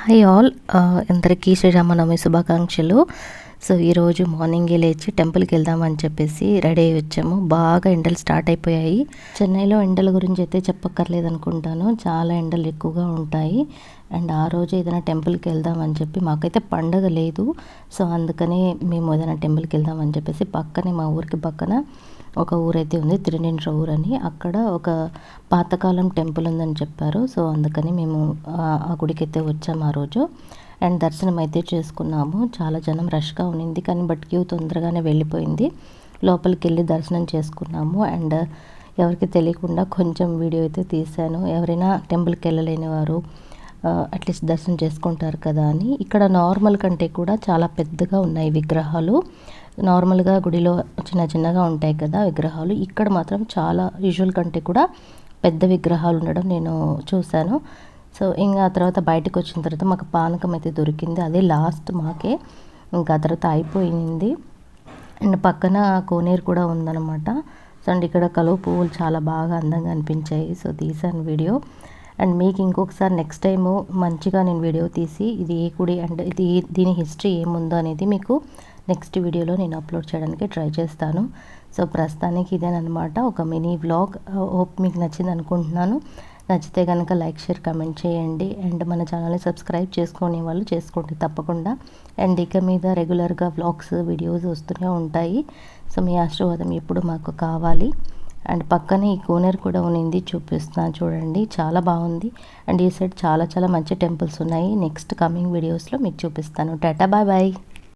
Hi all, అందరికీ శ్రీరామనవమి శుభాకాంక్షలు. So ఈరోజు మార్నింగే లేచి టెంపుల్కి వెళ్దామని చెప్పేసి రెడీ అయ్యి వచ్చాము. బాగా ఎండలు స్టార్ట్ అయిపోయాయి. చెన్నైలో ఎండల గురించి అయితే చెప్పక్కర్లేదు అనుకుంటాను. చాలా ఎండలు ఎక్కువగా ఉంటాయి. అండ్ ఆ రోజు ఏదైనా టెంపుల్కి వెళ్దామని చెప్పి, మాకైతే పండగ లేదు, సో అందుకని మేము ఏదైనా టెంపుల్కి వెళ్దామని చెప్పేసి పక్కనే, మా ఊరికి పక్కన ఒక ఊరైతే ఉంది, తిరునింట్ర ఊరు అని. అక్కడ ఒక పాతకాలం టెంపుల్ ఉందని చెప్పారు. సో అందుకని మేము ఆ గుడికి అయితే వచ్చాము ఆ రోజు. అండ్ దర్శనం అయితే చేసుకున్నాము. చాలా జనం రష్గా ఉన్నింది, కానీ బట్ క్యూ తొందరగానే వెళ్ళిపోయింది. లోపలికి వెళ్ళి దర్శనం చేసుకున్నాము. అండ్ ఎవరికి తెలియకుండా కొంచెం వీడియో అయితే తీశాను. ఎవరైనా టెంపుల్కి వెళ్ళలేని వారు అట్లీస్ట్ దర్శనం చేసుకుంటారు కదా అని. ఇక్కడ నార్మల్ కంటే కూడా చాలా పెద్దగా ఉన్నాయి విగ్రహాలు. నార్మల్గా గుడిలో చిన్న చిన్నగా ఉంటాయి కదా విగ్రహాలు, ఇక్కడ మాత్రం చాలా యూజువల్ కంటే కూడా పెద్ద విగ్రహాలు ఉండడం నేను చూశాను. సో ఇంకా ఆ తర్వాత బయటకు వచ్చిన తర్వాత మాకు పానకం అయితే దొరికింది. అదే లాస్ట్ మాకే, ఇంకా ఆ తర్వాత అయిపోయింది. అండ్ పక్కన కోనేరు కూడా ఉందన్నమాట. సో అండ్ ఇక్కడ కలువ పువ్వులు చాలా బాగా అందంగా అనిపించాయి. సో తీసాను వీడియో. అండ్ మీకు ఇంకొకసారి నెక్స్ట్ టైము మంచిగా నేను వీడియో తీసి ఇది ఏ గుడి అండ్ దీని హిస్టరీ ఏముందో అనేది మీకు నెక్స్ట్ వీడియోలో నేను అప్లోడ్ చేయడానికి ట్రై చేస్తాను. సో ప్రస్తుతానికి ఇదేనమాట ఒక మినీ వ్లాగ్. హోప్ మీకు నచ్చింది అనుకుంటున్నాను. నచ్చితే కనుక లైక్, షేర్, కమెంట్ చేయండి. అండ్ మన ఛానల్ని సబ్స్క్రైబ్ చేసుకునే వాళ్ళు చేసుకోండి తప్పకుండా. అండ్ ఇక మీద రెగ్యులర్గా వ్లాగ్స్, వీడియోస్ వస్తూనే ఉంటాయి. సో మీ ఆశీర్వాదం ఎప్పుడు మాకు కావాలి. అండ్ పక్కనే ఈ కోనేరు కూడా ఉన్నింది, చూపిస్తున్నాను చూడండి, చాలా బాగుంది. అండ్ ఈ సైడ్ చాలా చాలా మంచి టెంపుల్స్ ఉన్నాయి. నెక్స్ట్ కమింగ్ వీడియోస్లో మీకు చూపిస్తాను. Tata, bye bye.